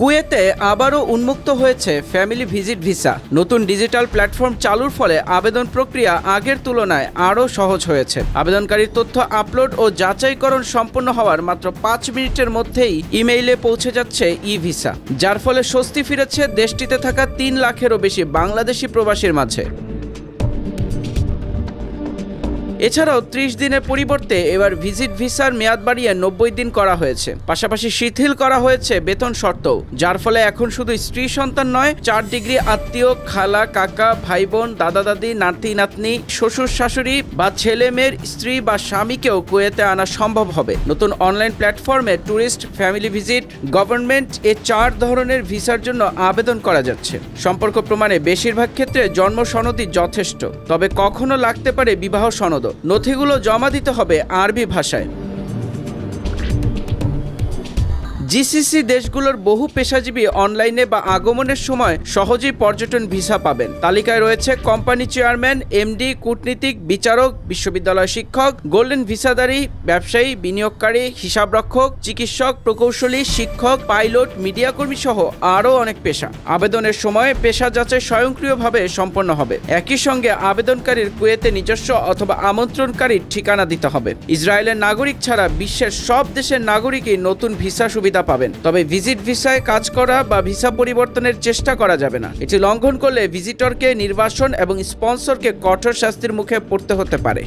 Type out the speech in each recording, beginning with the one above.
কুয়েতে আবারও উন্মুক্ত হয়েছে ফ্যামিলি ভিজিট ভিসা। নতুন ডিজিটাল প্ল্যাটফর্ম চালুর ফলে আবেদন প্রক্রিয়া আগের তুলনায় আরও সহজ হয়েছে। আবেদনকারীর তথ্য আপলোড ও যাচাইকরণ সম্পন্ন হওয়ার মাত্র 5 মিনিটের মধ্যেই ইমেইলে পৌঁছে যাচ্ছে ই ভিসা, যার ফলে স্বস্তি ফিরেছে দেশটিতে থাকা 3 লাখেরও বেশি বাংলাদেশি প্রবাসীর মাঝে। এছাড়াও 30 দিনের পরিবর্তে এবার ভিজিট ভিসার মেয়াদ বাড়িয়ে 90 দিন করা হয়েছে। পাশাপাশি শিথিল করা হয়েছে বেতন শর্তও, যার ফলে এখন শুধু স্ত্রী সন্তান নয়, 4 ডিগ্রি আত্মীয়, খালা, কাকা, ভাই বোন, দাদা দাদি, নাতি নাতনি, শ্বশুর শাশুড়ি বা ছেলে মেয়ের স্ত্রী বা স্বামীকেও কুয়েতে আনা সম্ভব হবে। নতুন অনলাইন প্ল্যাটফর্মে tourist, family visit, government A 4 ধরনের ভিসার জন্য আবেদন করা যাচ্ছে। সম্পর্ক প্রমাণে বেশিরভাগ ক্ষেত্রে জন্ম সনদই যথেষ্ট, তবে কখনো লাগতে পারে বিবাহ সনদ। নথিগুলো জমা দিতে হবে আরবি ভাষায়। জিসিসি দেশগুলোর বহু পেশাজীবী অনলাইনে বা আগমনের সময় সহজেই পর্যটন ভিসা পাবেন। তালিকায় রয়েছে কোম্পানি চেয়ারম্যান, এমডি, কূটনীতিক, বিচারক, বিশ্ববিদ্যালয় শিক্ষক, গোল্ডেন ভিসাধারী, ব্যবসায়ী, বিনিয়োগকারী, হিসাবরক্ষক, চিকিৎসক, প্রকৌশলী, শিক্ষক, পাইলট, মিডিয়াকর্মী সহ আরও অনেক পেশা। আবেদনের সময় পেশা যাচাই স্বয়ংক্রিয়ভাবে সম্পন্ন হবে। একই সঙ্গে আবেদনকারীর কুয়েতে নিজস্ব অথবা আমন্ত্রণকারীর ঠিকানা দিতে হবে। ইসরায়েলের নাগরিক ছাড়া বিশ্বের সব দেশের নাগরিকই নতুন ভিসা সুবিধা পাবেন, তবে ভিজিট ভিসায় কাজ করা বা ভিসা পরিবর্তনের চেষ্টা করা যাবে না। এটি লঙ্ঘন করলে ভিজিটরকে নির্বাসন এবং স্পন্সরকে কঠোর শাস্তির মুখে পড়তে হতে পারে।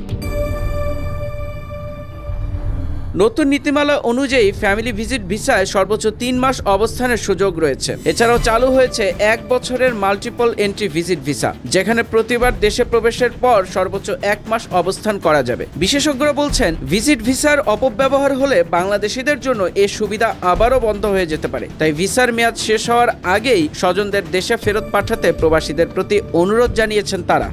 নতুন নীতিমালা অনুযায়ী ফ্যামিলি ভিজিট ভিসায় সর্বোচ্চ 3 মাস অবস্থানের সুযোগ রয়েছে। এছাড়াও চালু হয়েছে 1 বছরের মাল্টিপল এন্ট্রি ভিজিট ভিসা, যেখানে প্রতিবার দেশে প্রবেশের পর সর্বোচ্চ 1 মাস অবস্থান করা যাবে। বিশেষজ্ঞরা বলছেন, ভিজিট ভিসার অপব্যবহার হলে বাংলাদেশিদের জন্য এই সুবিধা আবারও বন্ধ হয়ে যেতে পারে। তাই ভিসার মেয়াদ শেষ হওয়ার আগেই স্বজনদের দেশে ফেরত পাঠাতে প্রবাসীদের প্রতি অনুরোধ জানিয়েছেন তারা।